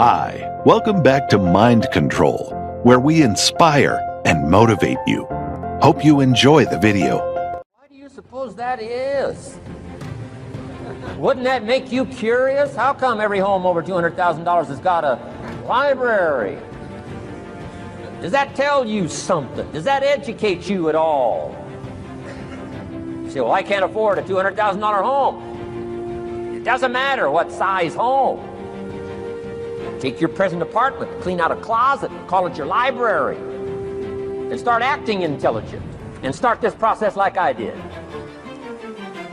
Hi, welcome back to Mind Control, where we inspire and motivate you. Hope you enjoy the video. Why do you suppose that is? Wouldn't that make you curious? How come every home over $200,000 has got a library? Does that tell you something? Does that educate you at all? You say, well, I can't afford a $200,000 home. It doesn't matter what size home. Take your present apartment, clean out a closet, call it your library, and start acting intelligent. And start this process like I did.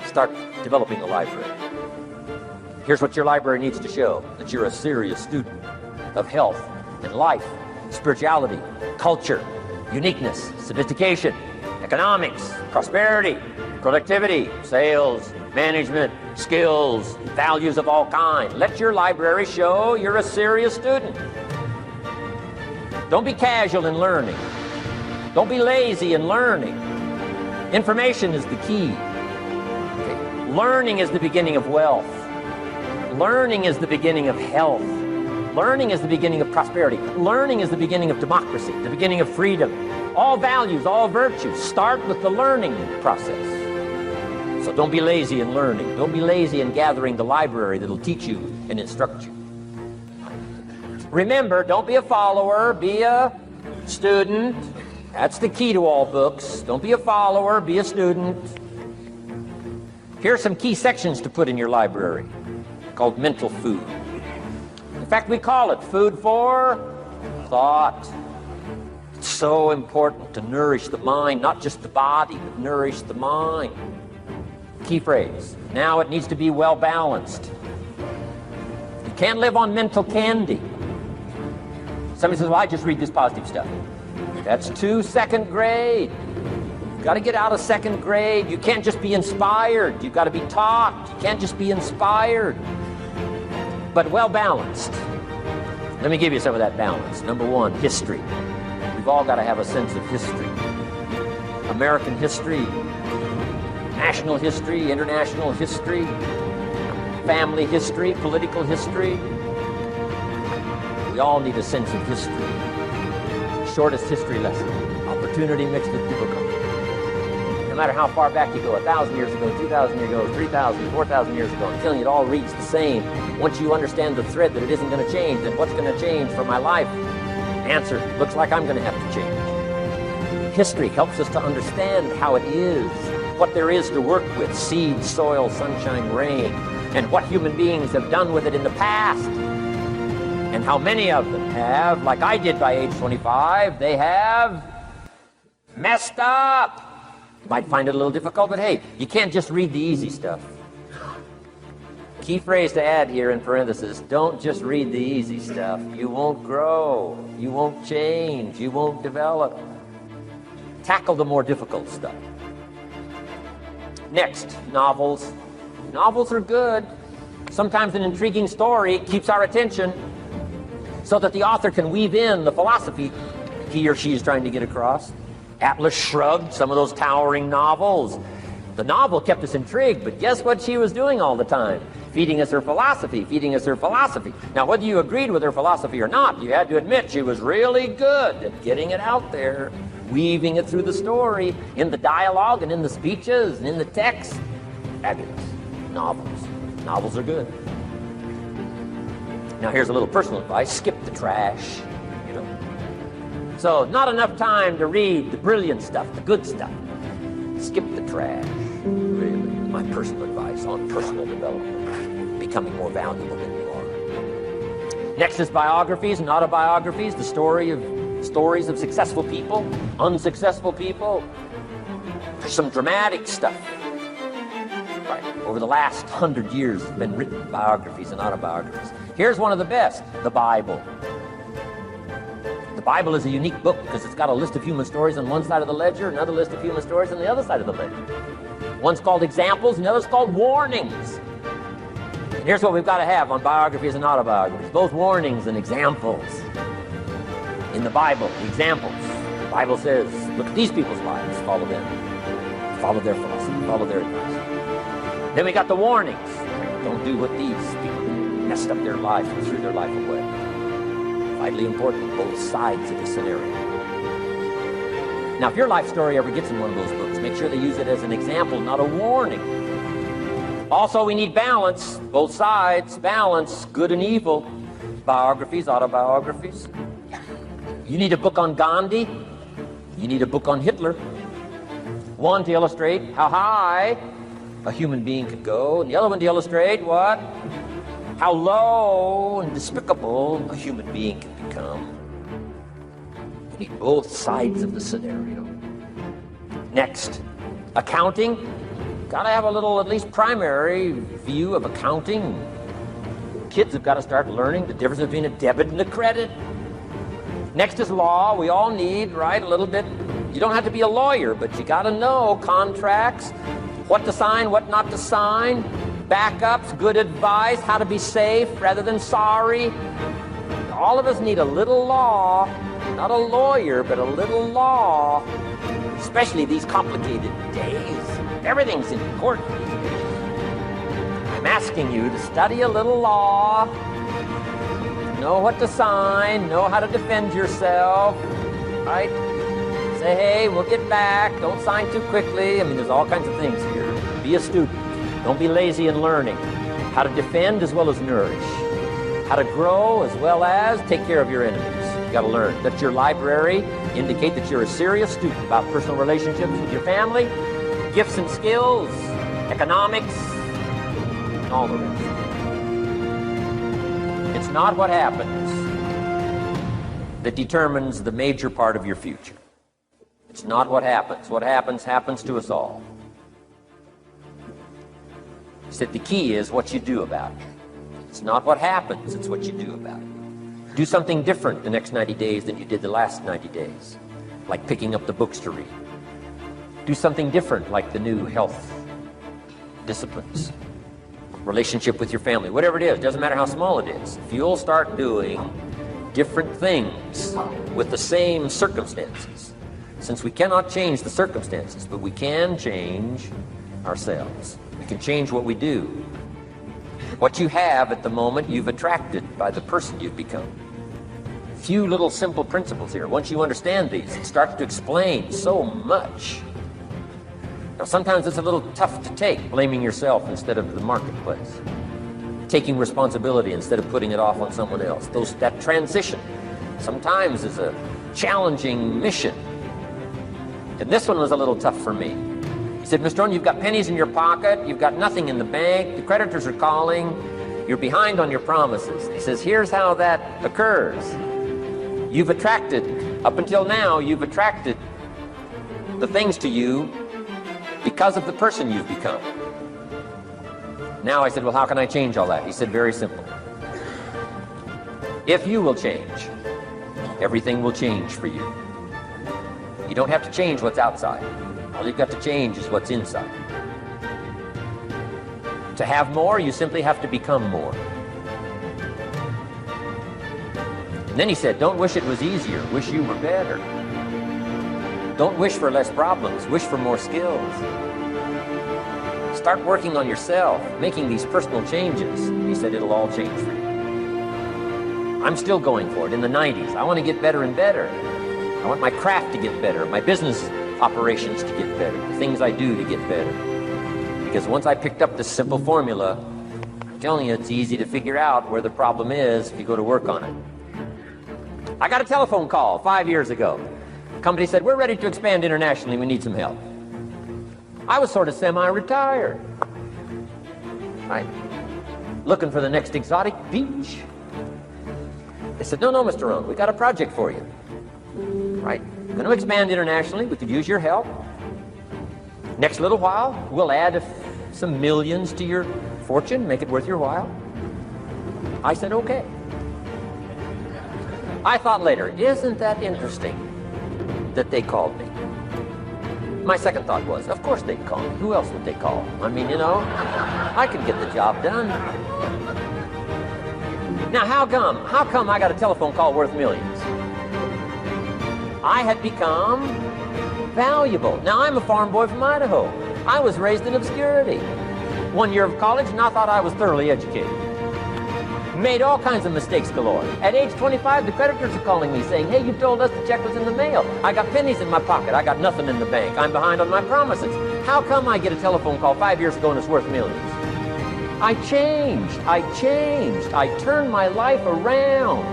Start developing a library. Here's what your library needs to show: that you're a serious student of health and life, spirituality, culture, uniqueness, sophistication, economics, prosperity, productivity, sales, management, skills, values of all kinds. Let your library show you're a serious student. Don't be casual in learning. Don't be lazy in learning. Information is the key. Okay. Learning is the beginning of wealth. Learning is the beginning of health. Learning is the beginning of prosperity. Learning is the beginning of democracy, the beginning of freedom. All values, all virtues start with the learning process. So don't be lazy in learning. Don't be lazy in gathering the library that'll teach you and instruct you. Remember, don't be a follower, be a student. That's the key to all books. Don't be a follower, be a student. Here are some key sections to put in your library called mental food. In fact, we call it food for thought. It's so important to nourish the mind, not just the body, but nourish the mind. Key phrase: now it needs to be well balanced. You can't live on mental candy. Somebody says, well, I just read this positive stuff. That's too second grade. You've got to get out of second grade. You can't just be inspired. You've got to be taught. You can't just be inspired. But well balanced. Let me give you some of that balance. Number one, history. We've all got to have a sense of history. American history, national history, international history, family history, political history. We all need a sense of history. Shortest history lesson: opportunity mixed with difficulty. No matter how far back you go, 1,000 years ago, 2,000 years ago, 3,000, 4,000 years ago, I'm telling you, it all reads the same. Once you understand the thread that it isn't going to change, then what's going to change for my life? Answer: looks like I'm going to have to change. History helps us to understand how it is, what there is to work with: seed, soil, sunshine, rain, and what human beings have done with it in the past. And how many of them have, like I did by age 25, they have messed up. You might find it a little difficult, but hey, you can't just read the easy stuff. Key phrase to add here in parentheses: don't just read the easy stuff. You won't grow, you won't change, you won't develop. Tackle the more difficult stuff. Next, novels. Novels are good. Sometimes an intriguing story keeps our attention so that the author can weave in the philosophy he or she is trying to get across. Atlas Shrugged, some of those towering novels. The novel kept us intrigued, but guess what she was doing all the time? Feeding us her philosophy, feeding us her philosophy. Now, whether you agreed with her philosophy or not, you had to admit she was really good at getting it out there, weaving it through the story, in the dialogue and in the speeches and in the text. Fabulous. Novels. Novels are good. Now, here's a little personal advice: skip the trash. So, not enough time to read the brilliant stuff, the good stuff. Skip the trash. Really, my personal advice on personal development, becoming more valuable than you are. Next is biographies and autobiographies, the stories of successful people, unsuccessful people. There's some dramatic stuff. Right. Over the last 100 years have been written biographies and autobiographies. Here's one of the best: the Bible. The Bible is a unique book because it's got a list of human stories on one side of the ledger, another list of human stories on the other side of the ledger. One's called examples, and the other's called warnings. And here's what we've got to have on biographies and autobiographies: both warnings and examples. In the Bible, examples. The Bible says, look at these people's lives, follow them. Follow their philosophy, follow their advice. Then we got the warnings. Don't do what these people did. Messed up their life and threw their life away. Vitally important, both sides of the scenario. Now, if your life story ever gets in one of those books, make sure they use it as an example, not a warning. Also, we need balance, both sides, balance, good and evil, biographies, autobiographies. You need a book on Gandhi. You need a book on Hitler. One to illustrate how high a human being could go, and the other one to illustrate what? How low and despicable a human being can become. You need both sides of the scenario. Next, accounting. Gotta have a little, at least primary view of accounting. Kids have got to start learning the difference between a debit and a credit. Next is law. We all need, right, a little bit. You don't have to be a lawyer, but you got to know contracts, what to sign, what not to sign, backups, good advice, how to be safe rather than sorry. All of us need a little law, not a lawyer, but a little law, especially these complicated days. Everything's important these days. I'm asking you to study a little law, know what to sign, know how to defend yourself, right? Say, hey, we'll get back, don't sign too quickly. I mean, there's all kinds of things here. Be a student. Don't be lazy in learning. How to defend as well as nourish. How to grow as well as take care of your enemies. You got to learn. Let your library indicate that you're a serious student about personal relationships with your family, gifts and skills, economics, and all the rest. It's not what happens that determines the major part of your future. It's not what happens. What happens, happens to us all. He said the key is what you do about it. It's not what happens, it's what you do about it. Do something different the next 90 days than you did the last 90 days, like picking up the books to read. Do something different, like the new health disciplines, relationship with your family, whatever it is, doesn't matter how small it is. If you'll start doing different things with the same circumstances, since we cannot change the circumstances, but we can change ourselves. We can change what we do. What you have at the moment, you've attracted by the person you've become. Few little simple principles here. Once you understand these, it starts to explain so much. Now, sometimes it's a little tough to take, blaming yourself instead of the marketplace, taking responsibility instead of putting it off on someone else. That transition sometimes is a challenging mission. And this one was a little tough for me. He said, Mr. Rohn, you've got pennies in your pocket, you've got nothing in the bank, the creditors are calling, you're behind on your promises. He says, here's how that occurs. You've attracted, up until now, you've attracted the things to you because of the person you've become. Now I said, well, how can I change all that? He said, very simple. If you will change, everything will change for you. You don't have to change what's outside. All you've got to change is what's inside. To have more, you simply have to become more. And then he said, don't wish it was easier, wish you were better. Don't wish for less problems, wish for more skills. Start working on yourself, making these personal changes. He said, it'll all change for you. I'm still going for it in the 90s. I want to get better and better. I want my craft to get better, my business operations to get better, the things I do to get better. Because once I picked up this simple formula, I'm telling you, it's easy to figure out where the problem is if you go to work on it. I got a telephone call 5 years ago. The company said, we're ready to expand internationally, we need some help. I was sort of semi-retired. Right? Looking for the next exotic beach. They said, no, Mr. Rohn, we got a project for you. Right? Going to expand internationally. We could use your help. Next little while, we'll add some millions to your fortune, make it worth your while. I said, okay. I thought later, isn't that interesting that they called me? My second thought was, of course they'd call me. Who else would they call? I mean, I could get the job done. Now, how come I got a telephone call worth millions? I had become valuable. Now, I'm a farm boy from Idaho. I was raised in obscurity. 1 year of college, and I thought I was thoroughly educated. Made all kinds of mistakes galore. At age 25, the creditors are calling me saying, hey, you told us the check was in the mail. I got pennies in my pocket. I got nothing in the bank. I'm behind on my promises. How come I get a telephone call 5 years ago and it's worth millions? I changed. I turned my life around.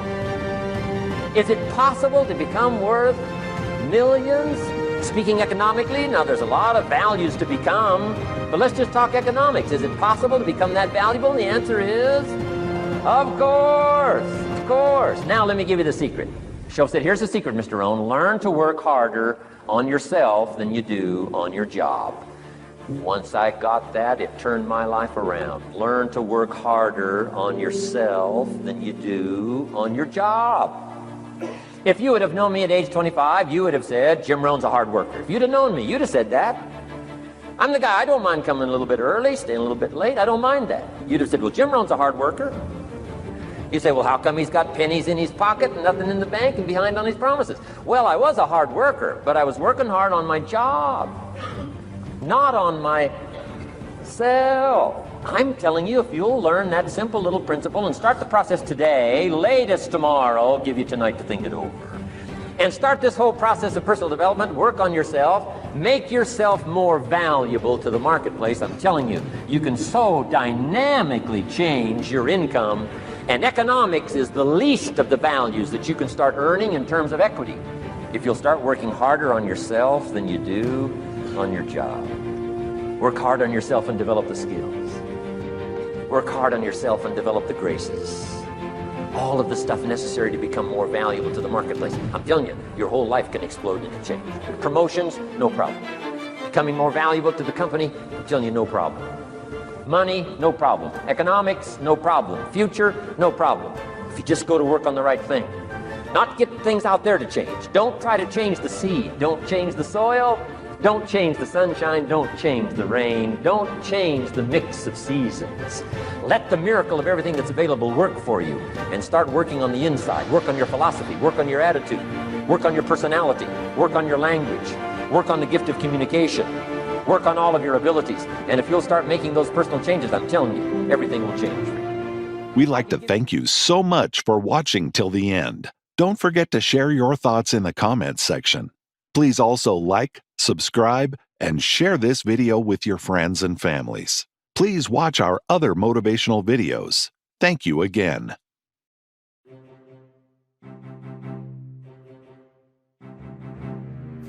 Is it possible to become worth millions? Speaking economically, now there's a lot of values to become, but let's just talk economics. Is it possible to become that valuable? And the answer is, of course. Now let me give you the secret. Show said, here's the secret, Mr. Rohn. Learn to work harder on yourself than you do on your job. Once I got that, it turned my life around. Learn to work harder on yourself than you do on your job. If you would have known me at age 25, you would have said, Jim Rohn's a hard worker. If you'd have known me, you'd have said that. I'm the guy, I don't mind coming a little bit early, staying a little bit late, I don't mind that. You'd have said, well, Jim Rohn's a hard worker. You say, well, how come he's got pennies in his pocket and nothing in the bank and behind on his promises? Well, I was a hard worker, but I was working hard on my job, not on myself. I'm telling you, if you'll learn that simple little principle and start the process today, latest tomorrow, I'll give you tonight to think it over, and start this whole process of personal development, work on yourself, make yourself more valuable to the marketplace, I'm telling you, you can so dynamically change your income, and economics is the least of the values that you can start earning in terms of equity if you'll start working harder on yourself than you do on your job. Work hard on yourself and develop the skills. Work hard on yourself and develop the graces. All of the stuff necessary to become more valuable to the marketplace. I'm telling you, your whole life can explode into change. Promotions, no problem. Becoming more valuable to the company, I'm telling you, no problem. Money, no problem. Economics, no problem. Future, no problem. If you just go to work on the right thing. Not get things out there to change. Don't try to change the seed. Don't change the soil. Don't change the sunshine. Don't change the rain. Don't change the mix of seasons. Let the miracle of everything that's available work for you, and start working on the inside. Work on your philosophy. Work on your attitude. Work on your personality. Work on your language. Work on the gift of communication. Work on all of your abilities. And if you'll start making those personal changes, I'm telling you, everything will change for you. We'd like to thank you so much for watching till the end. Don't forget to share your thoughts in the comments section. Please also like, subscribe, and share this video with your friends and families. Please watch our other motivational videos. Thank you again.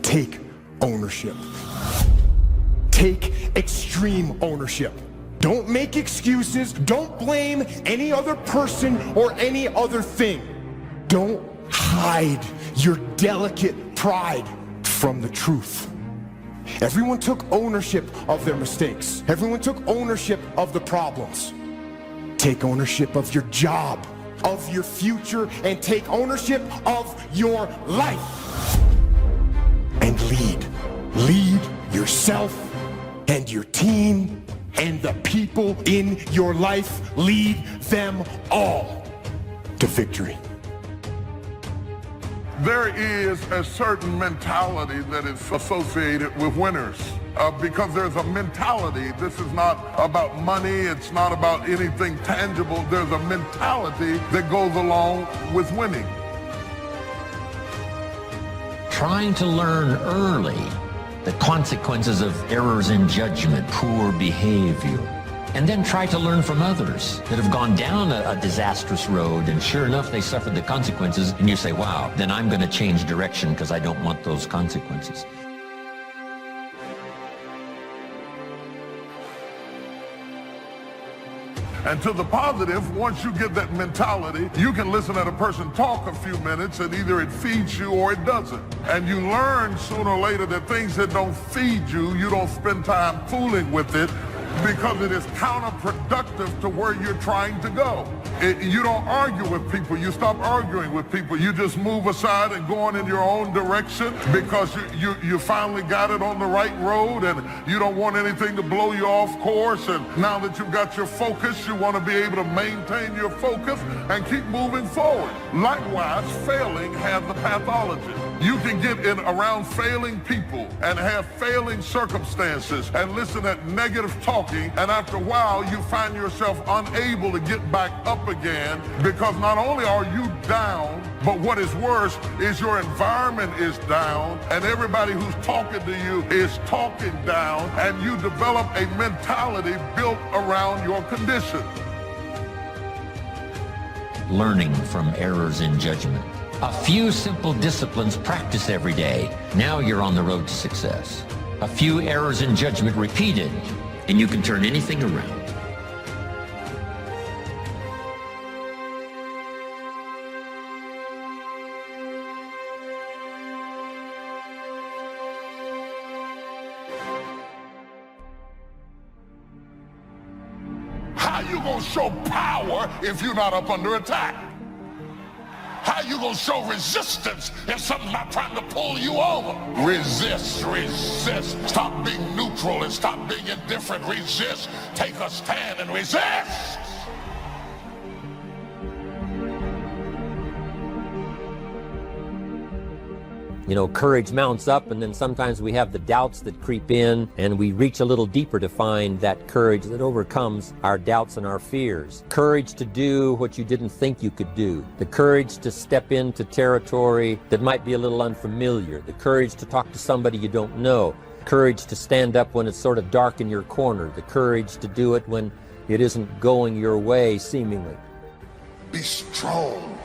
Take ownership. Take extreme ownership. Don't make excuses. Don't blame any other person or any other thing. Don't hide your delicate pride from the truth. Everyone took ownership of their mistakes. Everyone took ownership of the problems. Take ownership of your job, of your future, and take ownership of your life. And lead. Lead yourself and your team and the people in your life. Lead them all to victory. There is a certain mentality that is associated with winners because there's a mentality. This is not about money. It's not about anything tangible. There's a mentality that goes along with winning. Trying to learn early the consequences of errors in judgment, poor behavior, and then try to learn from others that have gone down a disastrous road, and sure enough, they suffered the consequences, and you say, wow, then I'm going to change direction because I don't want those consequences. And to the positive, once you get that mentality, you can listen at a person talk a few minutes and either it feeds you or it doesn't. And you learn sooner or later that things that don't feed you, you don't spend time fooling with it because it is counterproductive to where you're trying to go. You don't argue with people. You stop arguing with people. You just move aside and go on in your own direction because you finally got it on the right road and you don't want anything to blow you off course. And now that you've got your focus, you want to be able to maintain your focus and keep moving forward. Likewise, failing has a pathology. You can get in around failing people and have failing circumstances and listen at negative talking, and after a while you find yourself unable to get back up again because not only are you down, but what is worse is your environment is down and everybody who's talking to you is talking down, and you develop a mentality built around your condition. Learning from errors in judgment. A few simple disciplines practiced every day. Now you're on the road to success. A few errors in judgment repeated, and you can turn anything around. How you gonna show power if you're not up under attack? How you gonna show resistance if something's not trying to pull you over? Resist, resist. Stop being neutral and stop being indifferent. Resist. Take a stand and resist. You know, courage mounts up, and then sometimes we have the doubts that creep in, and we reach a little deeper to find that courage that overcomes our doubts and our fears. Courage to do what you didn't think you could do. The courage to step into territory that might be a little unfamiliar. The courage to talk to somebody you don't know. Courage to stand up when it's sort of dark in your corner. The courage to do it when it isn't going your way, seemingly. Be strong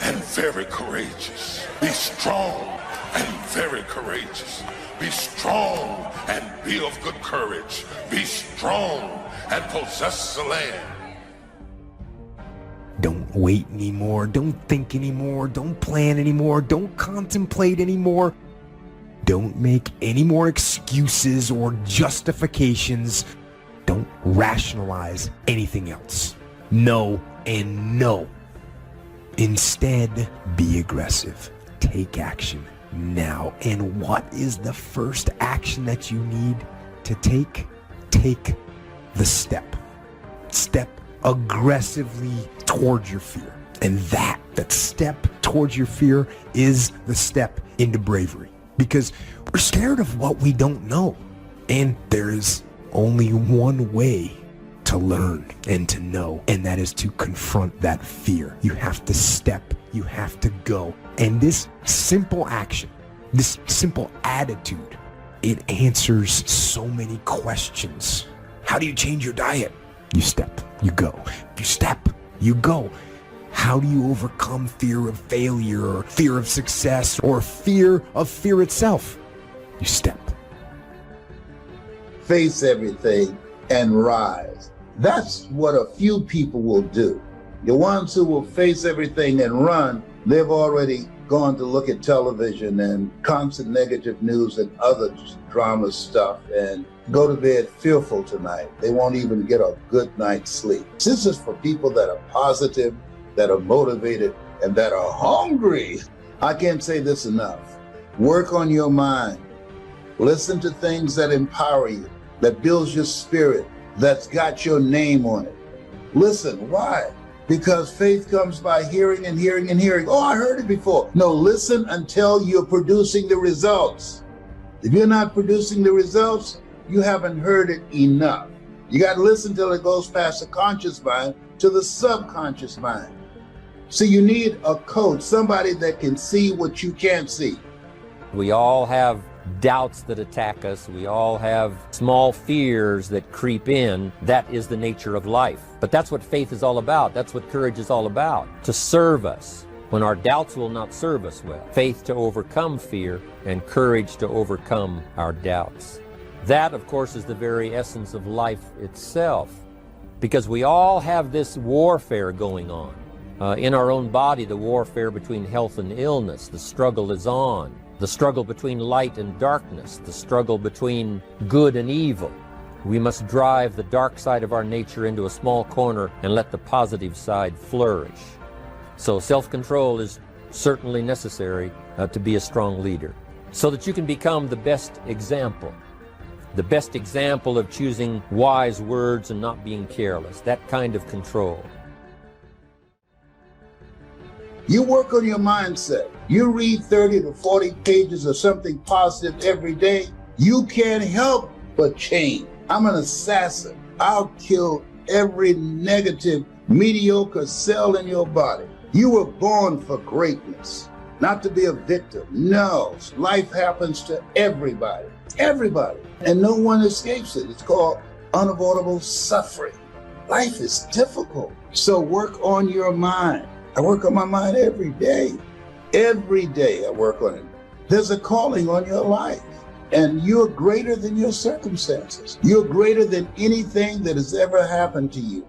and very courageous. Be strong and very courageous. Be strong and be of good courage. Be strong and possess the land. Don't wait anymore. Don't think anymore. Don't plan anymore. Don't contemplate anymore. Don't make any more excuses or justifications. Don't rationalize anything else. No and no. Instead, be aggressive. Take action now. And what is the first action that you need to take? Take the step. Step aggressively towards your fear. And that step towards your fear is the step into bravery. Because we're scared of what we don't know. And there is only one way to learn and to know, and that is to confront that fear. You have to step, you have to go. And this simple action, this simple attitude, it answers so many questions. How do you change your diet? You step, you go. You step, you go. How do you overcome fear of failure or fear of success or fear of fear itself? You step. Face everything and rise. That's what a few people will do. The ones who will face everything and run, they've already gone to look at television and constant negative news and other drama stuff and go to bed fearful tonight. They won't even get a good night's sleep. This is for people that are positive, that are motivated, and that are hungry. I can't say this enough. Work on your mind. Listen to things that empower you, that builds your spirit, that's got your name on it. Listen, why? Because faith comes by hearing and hearing and hearing. Oh, I heard it before. No, listen until you're producing the results. If you're not producing the results, you haven't heard it enough. You got to listen till it goes past the conscious mind to the subconscious mind. So you need a coach, somebody that can see what you can't see. We all have doubts that attack us. We all have small fears that creep in. That is the nature of life. But that's what faith is all about. That's what courage is all about. To serve us when our doubts will not serve us well. Faith to overcome fear and courage to overcome our doubts. That, of course, is the very essence of life itself. Because we all have this warfare going on. In our own body, the warfare between health and illness. The struggle is on. The struggle between light and darkness, the struggle between good and evil. We must drive the dark side of our nature into a small corner and let the positive side flourish. So self-control is certainly necessary to be a strong leader, so that you can become the best example of choosing wise words and not being careless, that kind of control. You work on your mindset. You read 30 to 40 pages of something positive every day, you can't help but change. I'm an assassin. I'll kill every negative, mediocre cell in your body. You were born for greatness, not to be a victim. No, life happens to everybody, everybody, and no one escapes it. It's called unavoidable suffering. Life is difficult, so work on your mind. I work on my mind every day. Every day I work on it. There's a calling on your life, and you're greater than your circumstances. You're greater than anything that has ever happened to you.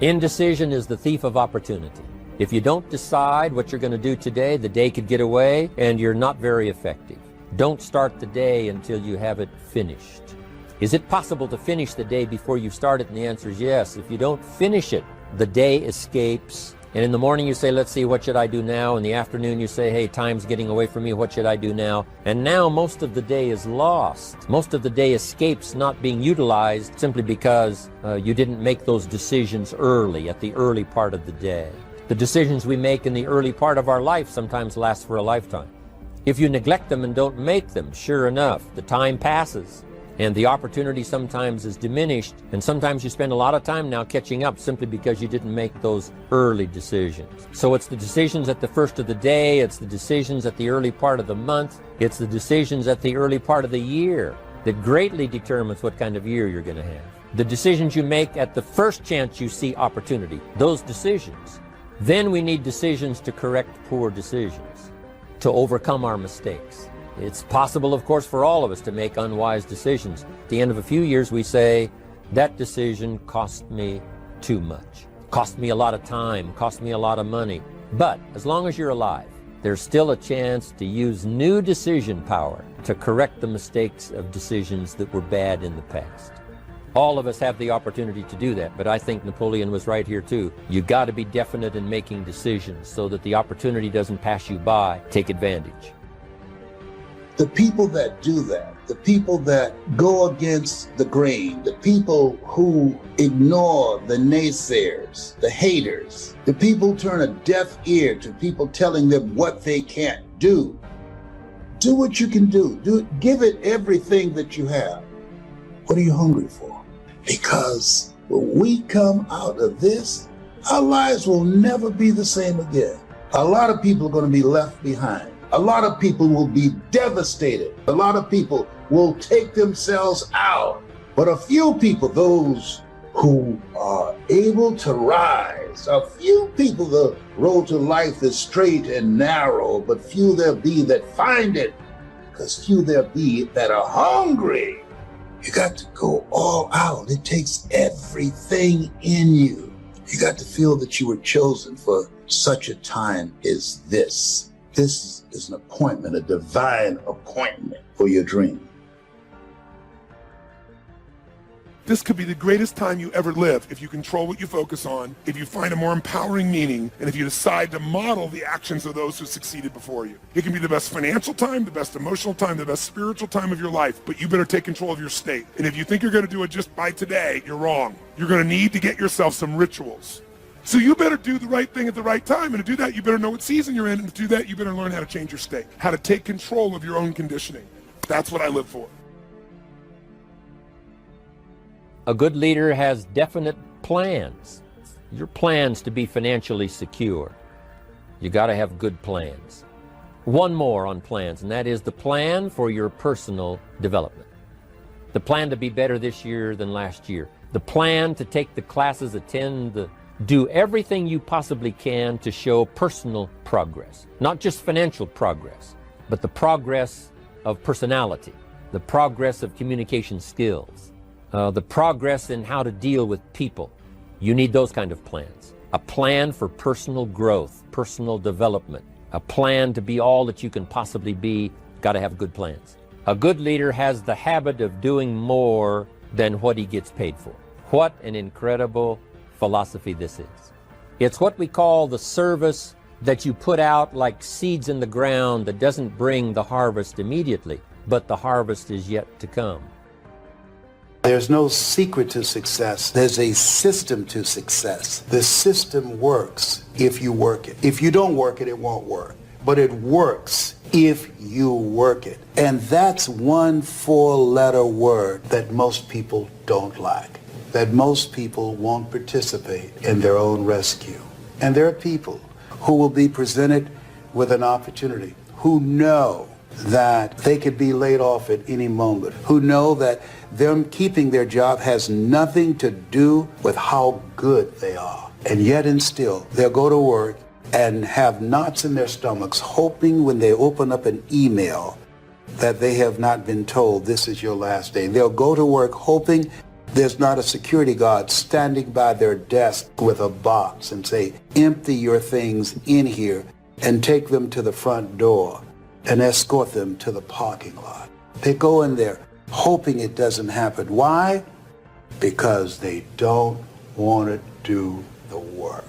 Indecision is the thief of opportunity. If you don't decide what you're going to do today, the day could get away and you're not very effective. Don't start the day until you have it finished. Is it possible to finish the day before you start it? And the answer is yes. If you don't finish it, the day escapes. And in the morning you say, let's see, what should I do now? In the afternoon you say, hey, time's getting away from me, what should I do now? And now most of the day is lost. Most of the day escapes not being utilized simply because you didn't make those decisions early, at the early part of the day. The decisions we make in the early part of our life sometimes last for a lifetime. If you neglect them and don't make them, sure enough, the time passes. And the opportunity sometimes is diminished, and sometimes you spend a lot of time now catching up simply because you didn't make those early decisions. So it's the decisions at the first of the day, it's the decisions at the early part of the month, it's the decisions at the early part of the year that greatly determines what kind of year you're going to have. The decisions you make at the first chance you see opportunity, those decisions. Then we need decisions to correct poor decisions, to overcome our mistakes. It's possible, of course, for all of us to make unwise decisions. At the end of a few years, we say, that decision cost me too much. Cost me a lot of time, cost me a lot of money. But as long as you're alive, there's still a chance to use new decision power to correct the mistakes of decisions that were bad in the past. All of us have the opportunity to do that, but I think Napoleon was right here too. You got to be definite in making decisions so that the opportunity doesn't pass you by. Take advantage. The people that do that, the people that go against the grain, the people who ignore the naysayers, the haters, the people who turn a deaf ear to people telling them what they can't do. Do what you can do. Give it everything that you have. What are you hungry for? Because when we come out of this, our lives will never be the same again. A lot of people are going to be left behind. A lot of people will be devastated. A lot of people will take themselves out. But a few people, those who are able to rise, a few people, the road to life is straight and narrow, but few there be that find it, because few there be that are hungry. You got to go all out. It takes everything in you. You got to feel that you were chosen for such a time as this. This is an appointment, a divine appointment for your dream. This could be the greatest time you ever live if you control what you focus on, if you find a more empowering meaning, and if you decide to model the actions of those who succeeded before you. It can be the best financial time, the best emotional time, the best spiritual time of your life, but you better take control of your state. And if you think you're going to do it just by today, you're wrong. You're going to need to get yourself some rituals. So you better do the right thing at the right time. And to do that, you better know what season you're in. And to do that, you better learn how to change your state, how to take control of your own conditioning. That's what I live for. A good leader has definite plans. Your plans to be financially secure. You got to have good plans. One more on plans, and that is the plan for your personal development. The plan to be better this year than last year. The plan to take the classes, do everything you possibly can to show personal progress. Not just financial progress, but the progress of personality, the progress of communication skills, the progress in how to deal with people. You need those kind of plans. A plan for personal growth, personal development, a plan to be all that you can possibly be. Got to have good plans. A good leader has the habit of doing more than what he gets paid for. What an incredible philosophy this is. It's what we call the service that you put out like seeds in the ground that doesn't bring the harvest immediately, but the harvest is yet to come. There's no secret to success. There's a system to success. The system works if you work it. If you don't work it, it won't work. but it works if you work it. And that's one 4-letter word that most people don't like, that most people won't participate in their own rescue. And there are people who will be presented with an opportunity, who know that they could be laid off at any moment, who know that them keeping their job has nothing to do with how good they are. And yet and still, they'll go to work and have knots in their stomachs, hoping when they open up an email that they have not been told this is your last day. They'll go to work hoping there's not a security guard standing by their desk with a box and say, empty your things in here and take them to the front door and escort them to the parking lot. They go in there hoping it doesn't happen. Why? Because they don't want to do the work.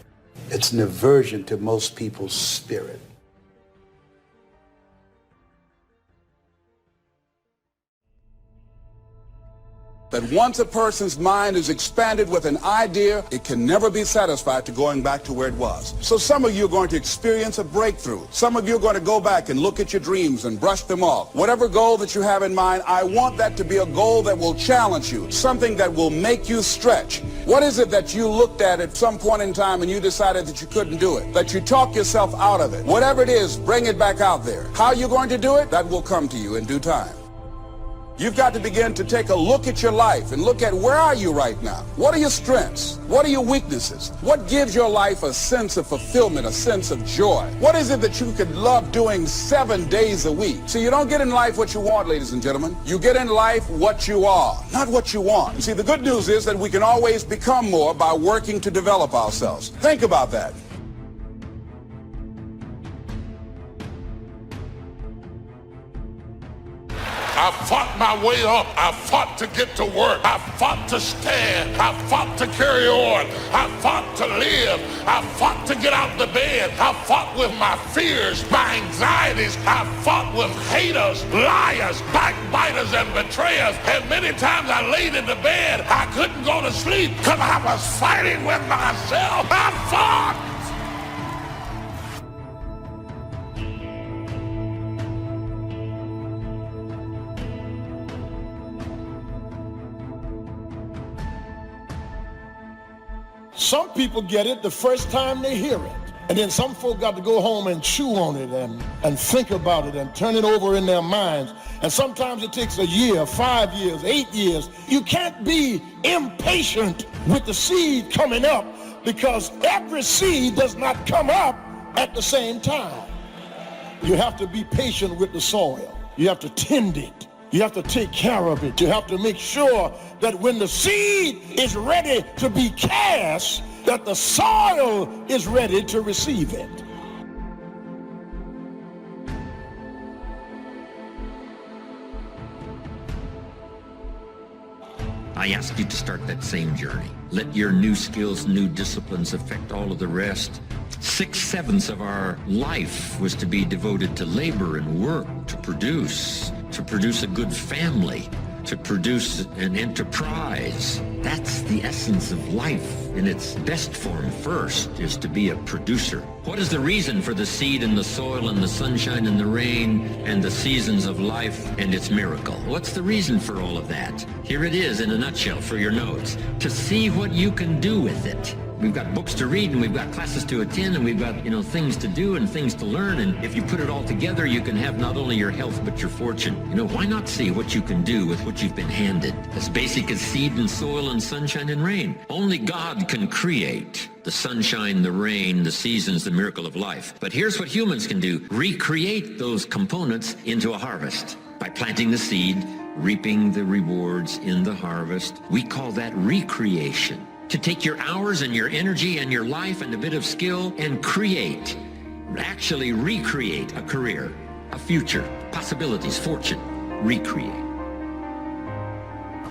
It's an aversion to most people's spirit. That once a person's mind is expanded with an idea, it can never be satisfied to going back to where it was. So some of you are going to experience a breakthrough. Some of you are going to go back and look at your dreams and brush them off. Whatever goal that you have in mind, I want that to be a goal that will challenge you, something that will make you stretch. What is it that you looked at some point in time and you decided that you couldn't do it, that you talk yourself out of it? Whatever it is, bring it back out there. How are you going to do it? That will come to you in due time. You've got to begin to take a look at your life and look at where are you right now? What are your strengths? What are your weaknesses? What gives your life a sense of fulfillment, a sense of joy? What is it that you could love doing 7 days a week? See, you don't get in life what you want, ladies and gentlemen. You get in life what you are, not what you want. See, the good news is that we can always become more by working to develop ourselves. Think about that. I fought my way up. I fought to get to work. I fought to stand. I fought to carry on. I fought to live. I fought to get out the bed. I fought with my fears, my anxieties. I fought with haters, liars, backbiters, and betrayers. And many times I laid in the bed. I couldn't go to sleep because I was fighting with myself. I fought. Some people get it the first time they hear it. And then some folk got to go home and chew on it and think about it and turn it over in their minds. And sometimes it takes a year, 5 years, 8 years. You can't be impatient with the seed coming up because every seed does not come up at the same time. You have to be patient with the soil. You have to tend it. You have to take care of it. You have to make sure that when the seed is ready to be cast, that the soil is ready to receive it. I ask you to start that same journey. Let your new skills, new disciplines affect all of the rest. 6/7 of our life was to be devoted to labor and work, to produce a good family, to produce an enterprise. That's the essence of life in its best form first, is to be a producer. What is the reason for the seed and the soil and the sunshine and the rain and the seasons of life and its miracle? What's the reason for all of that? Here it is in a nutshell for your notes. To see what you can do with it. We've got books to read and we've got classes to attend and we've got, things to do and things to learn. And if you put it all together, you can have not only your health, but your fortune. Why not see what you can do with what you've been handed? As basic as seed and soil and sunshine and rain. Only God can create the sunshine, the rain, the seasons, the miracle of life. But here's what humans can do. Recreate those components into a harvest by planting the seed, reaping the rewards in the harvest. We call that recreation. To take your hours and your energy and your life and a bit of skill and actually recreate a career, a future, possibilities, fortune, recreate.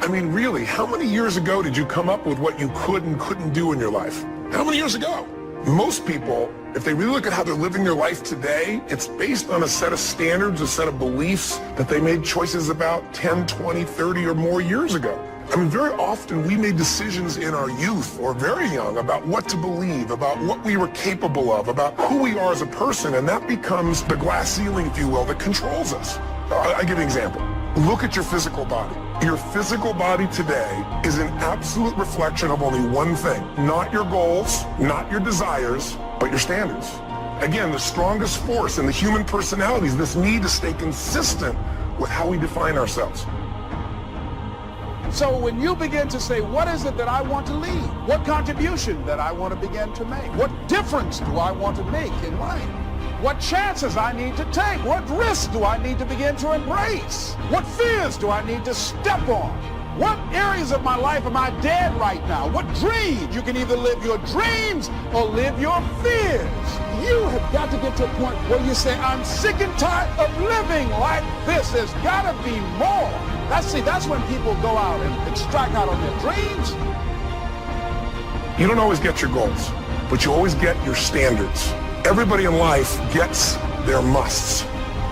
I mean, really, how many years ago did you come up with what you could and couldn't do in your life? How many years ago? Most people, if they really look at how they're living their life today, it's based on a set of standards, a set of beliefs that they made choices about 10, 20, 30 or more years ago. I mean, very often we made decisions in our youth or very young about what to believe, about what we were capable of, about who we are as a person, and that becomes the glass ceiling, if you will, that controls us. I'll give you an example. Look at your physical body. Your physical body today is an absolute reflection of only one thing. Not your goals, not your desires, but your standards. Again, the strongest force in the human personality is this need to stay consistent with how we define ourselves. So when you begin to say, what is it that I want to leave? What contribution that I want to begin to make? What difference do I want to make in life? What chances I need to take? What risks do I need to begin to embrace? What fears do I need to step on? What areas of my life am I dead right now? What dreams? You can either live your dreams or live your fears. You have got to get to a point where you say, I'm sick and tired of living like this. There's got to be more. That's when people go out and strike out on their dreams. You don't always get your goals, but you always get your standards. Everybody in life gets their musts.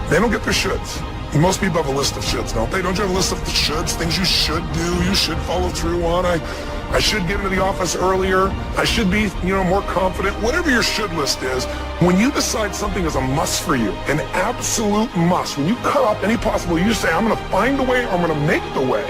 They don't get their shoulds. Most people have a list of shoulds, don't they? Don't you have a list of the shoulds, things you should do, you should follow through on? I should get into the office earlier. I should be, more confident. Whatever your should list is, when you decide something is a must for you, an absolute must, when you cut off any possible, you say, I'm going to find a way or I'm going to make the way.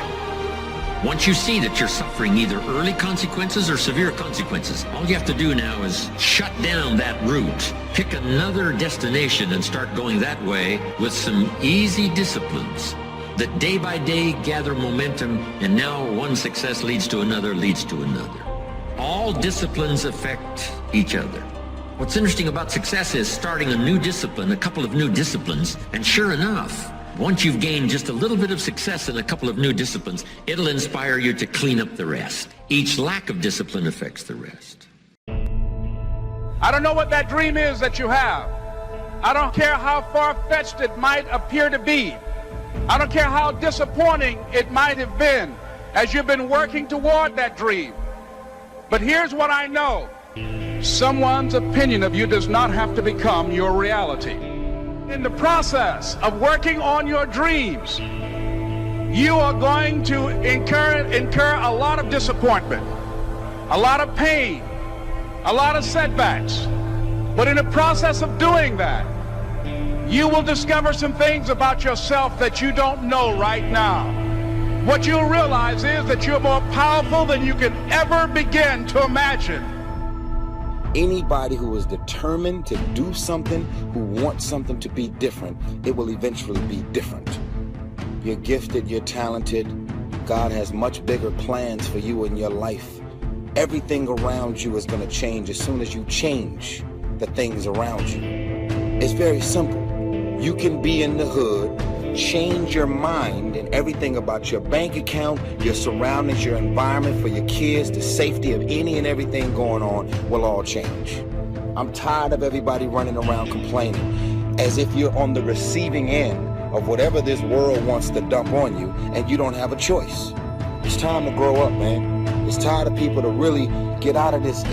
Once you see that you're suffering either early consequences or severe consequences, all you have to do now is shut down that route, pick another destination and start going that way with some easy disciplines that day by day gather momentum, and now one success leads to another, leads to another. All disciplines affect each other. What's interesting about success is starting a new discipline, a couple of new disciplines, and sure enough, once you've gained just a little bit of success in a couple of new disciplines, it'll inspire you to clean up the rest. Each lack of discipline affects the rest. I don't know what that dream is that you have. I don't care how far-fetched it might appear to be. I don't care how disappointing it might have been as you've been working toward that dream. But here's what I know. Someone's opinion of you does not have to become your reality. In the process of working on your dreams, you are going to incur a lot of disappointment, a lot of pain, a lot of setbacks. But in the process of doing that, you will discover some things about yourself that you don't know right now. What you'll realize is that you're more powerful than you can ever begin to imagine. Anybody who is determined to do something, who wants something to be different, it will eventually be different. You're gifted, you're talented. God has much bigger plans for you in your life. Everything around you is going to change as soon as you change the things around you. It's very simple. You can be in the hood, change your mind and everything about your bank account, your surroundings, your environment for your kids, the safety of any and everything going on will all change. I'm tired of everybody running around complaining as if you're on the receiving end of whatever this world wants to dump on you and you don't have a choice. It's time to grow up, man. It's tired of people to really get out of this,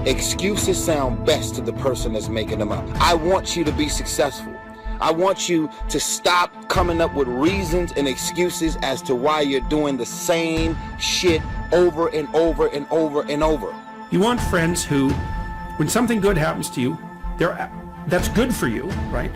excuses sound best to the person that's making them up. I want you to be successful. I want you to stop coming up with reasons and excuses as to why you're doing the same shit over and over and over and over. You want friends who, when something good happens to you, that's good for you, right?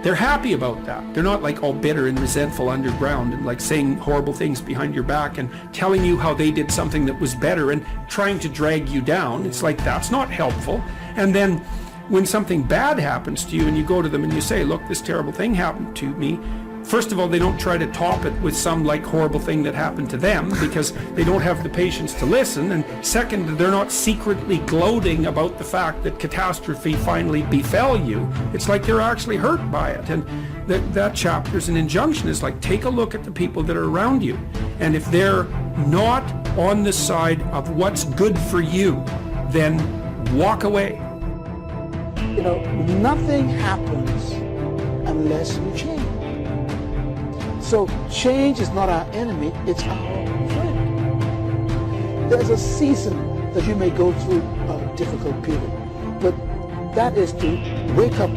They're happy about that. They're not like all bitter and resentful underground and like saying horrible things behind your back and telling you how they did something that was better and trying to drag you down. It's like, that's not helpful. And then when something bad happens to you and you go to them and you say, look, this terrible thing happened to me, first of all, they don't try to top it with some like horrible thing that happened to them because they don't have the patience to listen. And second, they're not secretly gloating about the fact that catastrophe finally befell you. It's like they're actually hurt by it. And that chapter's an injunction. It's like, take a look at the people that are around you. And if they're not on the side of what's good for you, then walk away. You know, nothing happens unless you change. So change is not our enemy, it's our friend. There's a season that you may go through a difficult period, but that is to wake up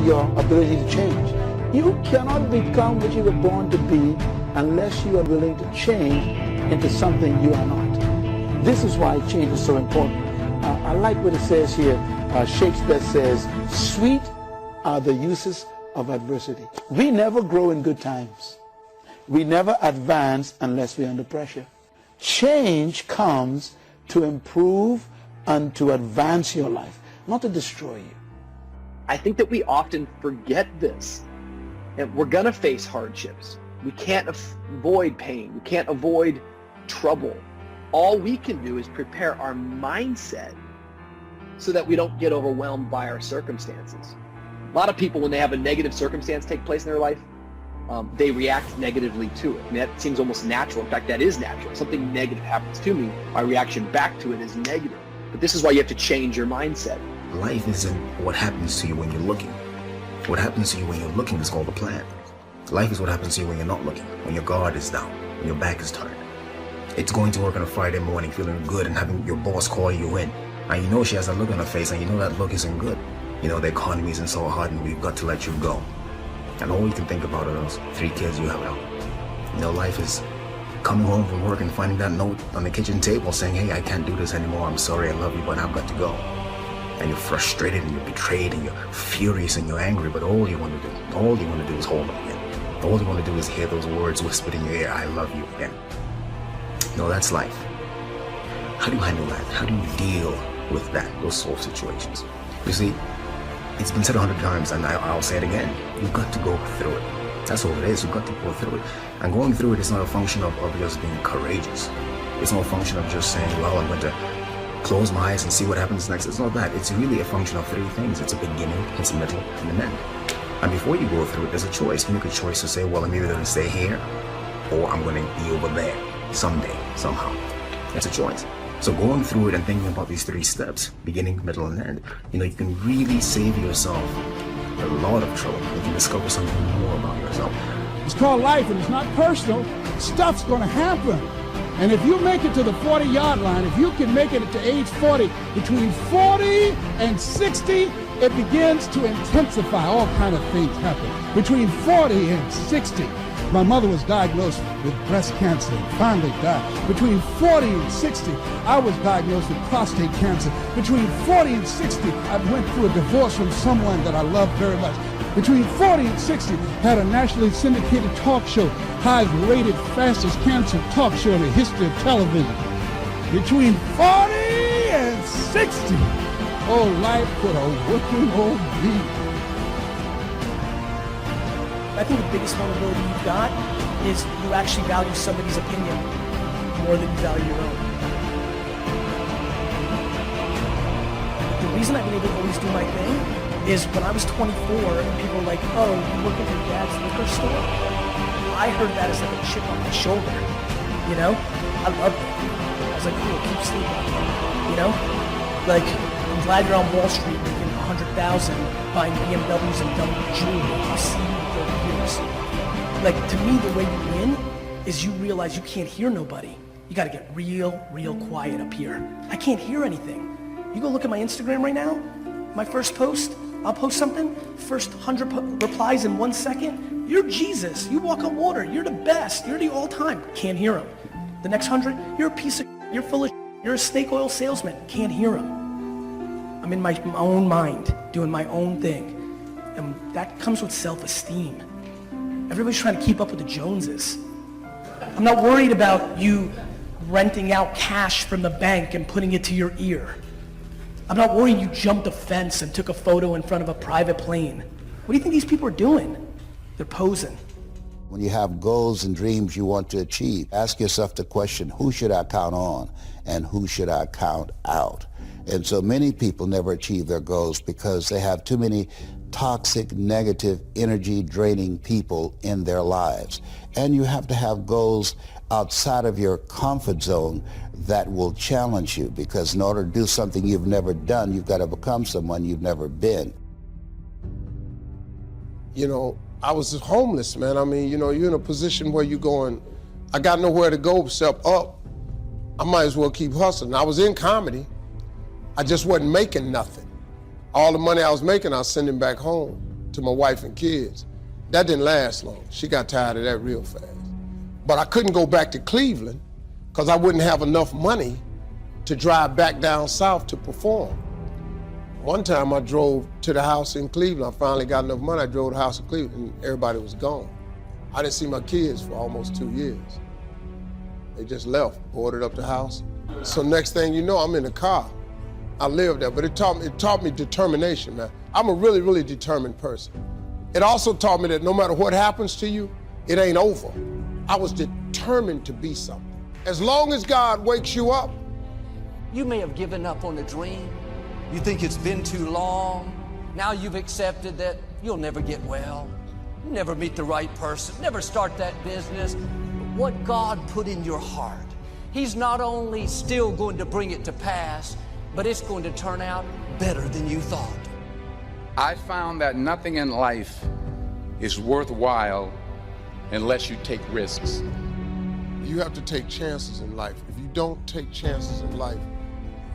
your ability to change. You cannot become what you were born to be unless you are willing to change into something you are not. This is why change is so important. I like what it says here. Shakespeare says, sweet are the uses of adversity. We never grow in good times. We never advance unless we're under pressure. Change comes to improve and to advance your life, not to destroy you. I think that we often forget this. And we're going to face hardships. We can't avoid pain. We can't avoid trouble. All we can do is prepare our mindset so that we don't get overwhelmed by our circumstances. A lot of people, when they have a negative circumstance take place in their life, they react negatively to it. I mean, that seems almost natural. In fact, that is natural. Something negative happens to me, my reaction back to it is negative. But this is why you have to change your mindset. Life isn't what happens to you when you're looking. What happens to you when you're looking is called a plan. Life is what happens to you when you're not looking, when your guard is down, when your back is turned. It's going to work on a Friday morning feeling good and having your boss call you in. And you know she has a look on her face and you know that look isn't good. You know the economy isn't so hard and we've got to let you go. And all you can think about are those 3 kids you have now. You know, life is coming home from work and finding that note on the kitchen table saying, hey, I can't do this anymore. I'm sorry, I love you, but I've got to go. And you're frustrated and you're betrayed and you're furious and you're angry, but all you want to do is hold them again. All you want to do is hear those words whispered in your ear, I love you again. No, that's life. How do you handle that? How do you deal with that, those sort of situations? You see, it's been said 100 times and I'll say it again. You've got to go through it. That's all it is. You've got to go through it. And going through it is not a function of just being courageous. It's not a function of just saying, well, I'm going to close my eyes and see what happens next. It's not that. It's really a function of 3 things. It's a beginning, it's a middle, and an end. And before you go through it, there's a choice. You make a choice to say, well, I'm either going to stay here or I'm going to be over there someday, somehow. It's a choice. So going through it and thinking about these 3 steps, beginning, middle, and end, you know, you can really save yourself a lot of trouble. You can discover something more about yourself. It's called life and it's not personal. Stuff's going to happen. And if you make it to the 40-yard line, if you can make it to age 40, between 40 and 60, it begins to intensify. All kind of things happen. Between 40 and 60, my mother was diagnosed with breast cancer and finally died. Between 40 and 60, I was diagnosed with prostate cancer. Between 40 and 60, I went through a divorce from someone that I loved very much. Between 40 and 60, had a nationally syndicated talk show, highest rated, fastest cancer talk show in the history of television. Between 40 and 60, oh, life put a whooping on me. I think the biggest vulnerability you've got is you actually value somebody's opinion more than you value your own. The reason I've been able to always do my thing is when I was 24 and people were like, oh, you work at your dad's liquor store? I heard that as like a chip on my shoulder, you know? I loved it. I was like, cool, keep sleeping, you know? Like, I'm glad you're on Wall Street making $100,000 buying BMWs and double jewelry. I'll see you in 30 years. Like, to me, the way you win is you realize you can't hear nobody. You gotta get real quiet up here. I can't hear anything. You go look at my Instagram right now, my first post, I'll post something, first 100 replies in 1 second. You're Jesus, you walk on water, you're the best, you're the all-time. Can't hear them. The next 100, you're a piece of, you're full of, you're a snake oil salesman. Can't hear them. I'm in my own mind, doing my own thing. And that comes with self-esteem. Everybody's trying to keep up with the Joneses. I'm not worried about you renting out cash from the bank and putting it to your ear. I'm not worried you jumped a fence and took a photo in front of a private plane. What do you think these people are doing? They're posing. When you have goals and dreams you want to achieve, ask yourself the question, who should I count on and who should I count out? And so many people never achieve their goals because they have too many toxic, negative, energy-draining people in their lives. And you have to have goals outside of your comfort zone that will challenge you, because in order to do something you've never done, you've got to become someone you've never been. You know, I was homeless, man. I mean, you know, you're in a position where you're going, I got nowhere to go except up. I might as well keep hustling. I was in comedy. I just wasn't making nothing. All the money I was making, I was sending back home to my wife and kids. That didn't last long. She got tired of that real fast. But I couldn't go back to Cleveland because I wouldn't have enough money to drive back down south to perform. One time I drove to the house in Cleveland. I finally got enough money. I drove to the house in Cleveland and everybody was gone. I didn't see my kids for almost 2 years. They just left, boarded up the house. So next thing you know, I'm in the car. I lived there, but it taught me determination, man. I'm a really, really determined person. It also taught me that no matter what happens to you, it ain't over. I was determined to be something. As long as God wakes you up. You may have given up on a dream. You think it's been too long. Now you've accepted that you'll never get well, never meet the right person, never start that business. But what God put in your heart, He's not only still going to bring it to pass, but it's going to turn out better than you thought. I found that nothing in life is worthwhile unless you take risks. You have to take chances in life. If you don't take chances in life,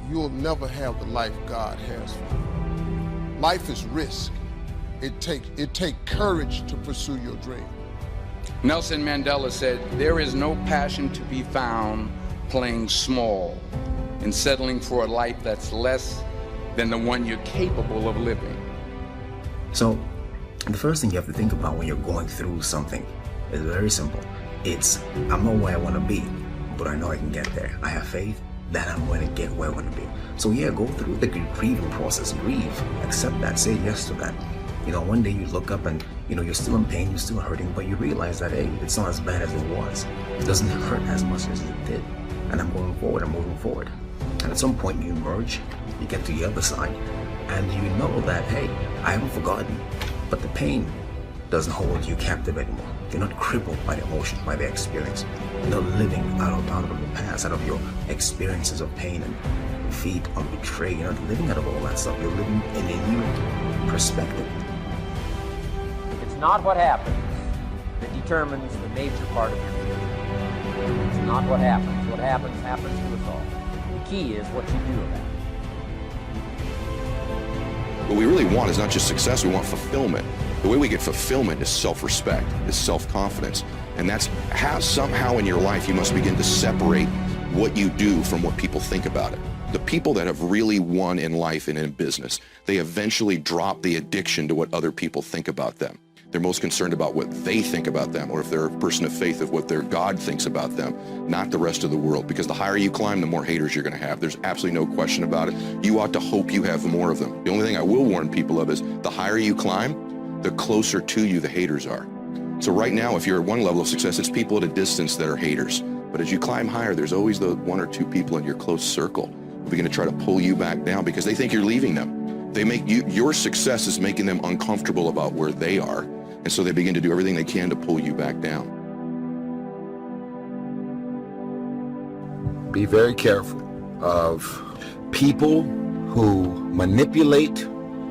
you'll never have the life God has for you. Life is risk. It takes courage to pursue your dream. Nelson Mandela said, "There is no passion to be found playing small and settling for a life that's less than the one you're capable of living." So, the first thing you have to think about when you're going through something is very simple. It's, I'm not where I want to be, but I know I can get there. I have faith that I'm going to get where I want to be. So yeah, go through the grieving process, grieve, accept that, say yes to that. You know, one day you look up and, you know, you're still in pain, you're still hurting, but you realize that, hey, it's not as bad as it was. It doesn't hurt as much as it did. And I'm going forward, I'm moving forward. And at some point you emerge, you get to the other side, and you know that, hey, I haven't forgotten, but the pain doesn't hold you captive anymore. You're not crippled by the emotions, by the experience. You're not living out of the past, out of your experiences of pain and defeat or betrayal. You're not living out of all that stuff. You're living in a new perspective. It's not what happens that determines the major part of your future. It's not what happens. What happens to us all. The key is what you do about it. What we really want is not just success, we want fulfillment. The way we get fulfillment is self-respect, is self-confidence. And that's how somehow in your life you must begin to separate what you do from what people think about it. The people that have really won in life and in business, they eventually drop the addiction to what other people think about them. They're most concerned about what they think about them, or if they're a person of faith, of what their God thinks about them, not the rest of the world. Because the higher you climb, the more haters you're going to have. There's absolutely no question about it. You ought to hope you have more of them. The only thing I will warn people of is the higher you climb, the closer to you the haters are. So right now, if you're at one level of success, it's people at a distance that are haters. But as you climb higher, there's always the one or two people in your close circle who begin to try to pull you back down because they think you're leaving them. They make you, your success is making them uncomfortable about where they are. And so they begin to do everything they can to pull you back down. Be very careful of people who manipulate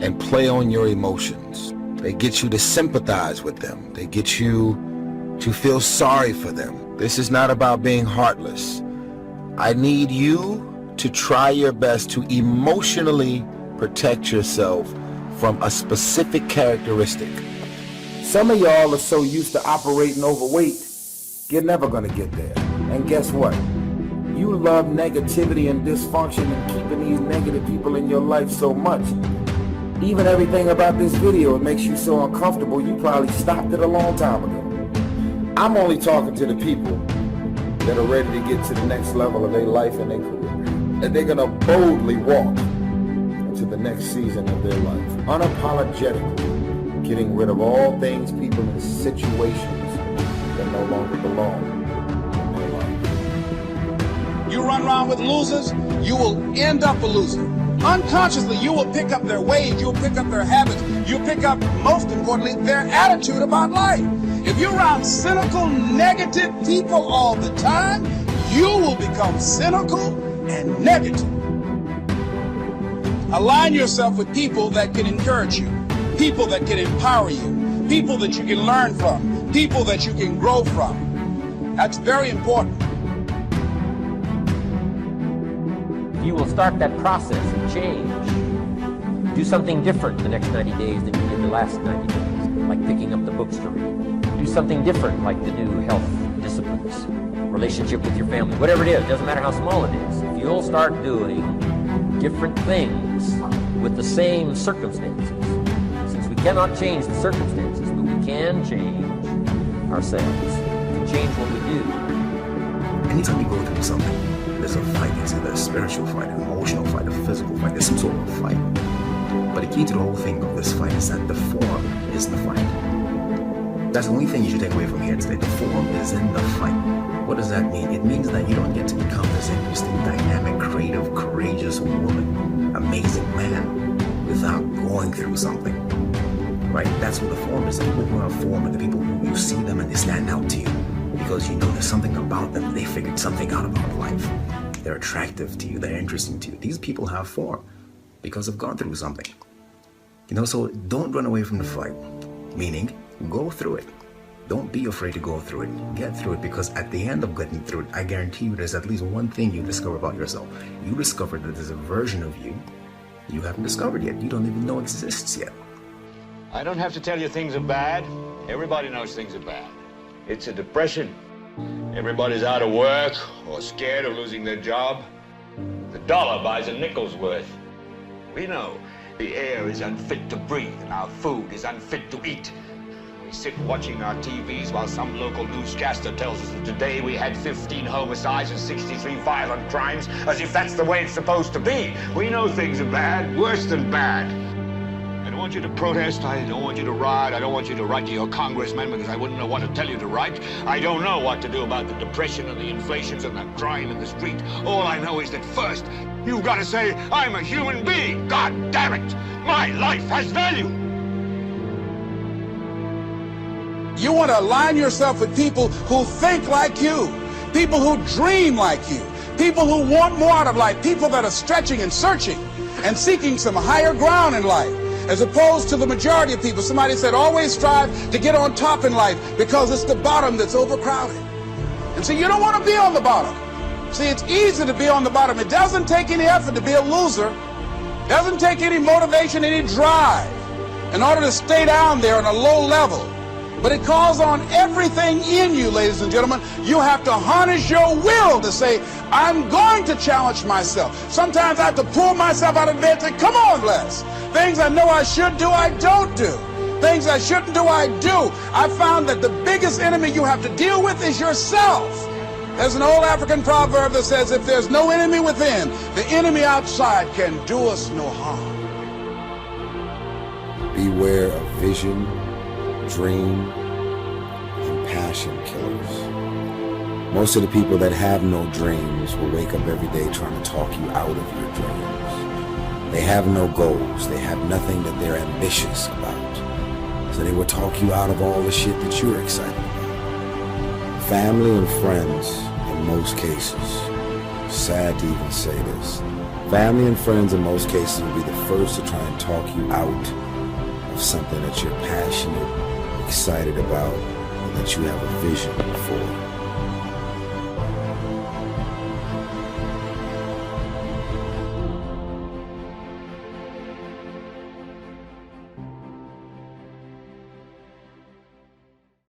and play on your emotions. They get you to sympathize with them. They get you to feel sorry for them. This is not about being heartless. I need you to try your best to emotionally protect yourself from a specific characteristic. Some of y'all are so used to operating overweight, you're never gonna get there. And guess what? You love negativity and dysfunction and keeping these negative people in your life so much. Even everything about this video, it makes you so uncomfortable, you probably stopped it a long time ago. I'm only talking to the people that are ready to get to the next level of their life and their career. And they're gonna boldly walk into the next season of their life, unapologetically, getting rid of all things, people, and situations that no longer belong in their life. You run around with losers, you will end up a loser. Unconsciously, you will pick up their ways, you'll pick up their habits, you'll pick up, most importantly, their attitude about life. If you're around cynical, negative people all the time, you will become cynical and negative. Align yourself with people that can encourage you, people that can empower you, people that you can learn from, people that you can grow from. That's very important. You will start that process of change. Do something different the next 90 days than you did the last 90 days, like picking up the books to read. Do something different like the new health disciplines, relationship with your family, whatever it is, doesn't matter how small it is. If you'll start doing different things with the same circumstances, since we cannot change the circumstances, but we can change ourselves, we can change what we do. Anytime you go through something, there's a fight. It's either a spiritual fight, an emotional fight, a physical fight. There's some sort of a fight. But the key to the whole thing of this fight is that the form is the fight. That's the only thing you should take away from here today. The form is in the fight. What does that mean? It means that you don't get to become this interesting, dynamic, creative, courageous woman, amazing man, without going through something. Right? That's what the form is. The people who are form are the people who you see them and they stand out to you. Because you know there's something about them. They figured something out about life. They're attractive to you. They're interesting to you. These people have form because they've gone through something. You know, so don't run away from the fight. Meaning, go through it. Don't be afraid to go through it. Get through it, because at the end of getting through it, I guarantee you there's at least one thing you discover about yourself. You discover that there's a version of you you haven't discovered yet. You don't even know exists yet. I don't have to tell you things are bad. Everybody knows things are bad. It's a depression. Everybody's out of work or scared of losing their job. The dollar buys a nickel's worth. We know the air is unfit to breathe and our food is unfit to eat. We sit watching our TVs while some local newscaster tells us that today we had 15 homicides and 63 violent crimes, as if that's the way it's supposed to be. We know things are bad, worse than bad. I don't want you to protest, I don't want you to riot, I don't want you to write to your congressman because I wouldn't know what to tell you to write. I don't know what to do about the depression and the inflations and the crime in the street. All I know is that first, you've got to say, I'm a human being. God damn it, my life has value. You want to align yourself with people who think like you, people who dream like you, people who want more out of life, people that are stretching and searching and seeking some higher ground in life, as opposed to the majority of people. Somebody said, always strive to get on top in life because it's the bottom that's overcrowded. And so you don't want to be on the bottom. See, it's easy to be on the bottom. It doesn't take any effort to be a loser. It doesn't take any motivation, any drive in order to stay down there on a low level. But it calls on everything in you, ladies and gentlemen. You have to harness your will to say, I'm going to challenge myself. Sometimes I have to pull myself out of bed and say, come on, Les. Things I know I should do, I don't do. Things I shouldn't do, I do. I found that the biggest enemy you have to deal with is yourself. There's an old African proverb that says, if there's no enemy within, the enemy outside can do us no harm. Beware of vision, dream, and passion killers. Most of the people that have no dreams will wake up every day trying to talk you out of your dreams. They have no goals. They have nothing that they're ambitious about. So they will talk you out of all the shit that you're excited about. Family and friends, in most cases, sad to even say this, family and friends in most cases will be the first to try and talk you out of something that you're passionate, excited about, and that you have a vision for.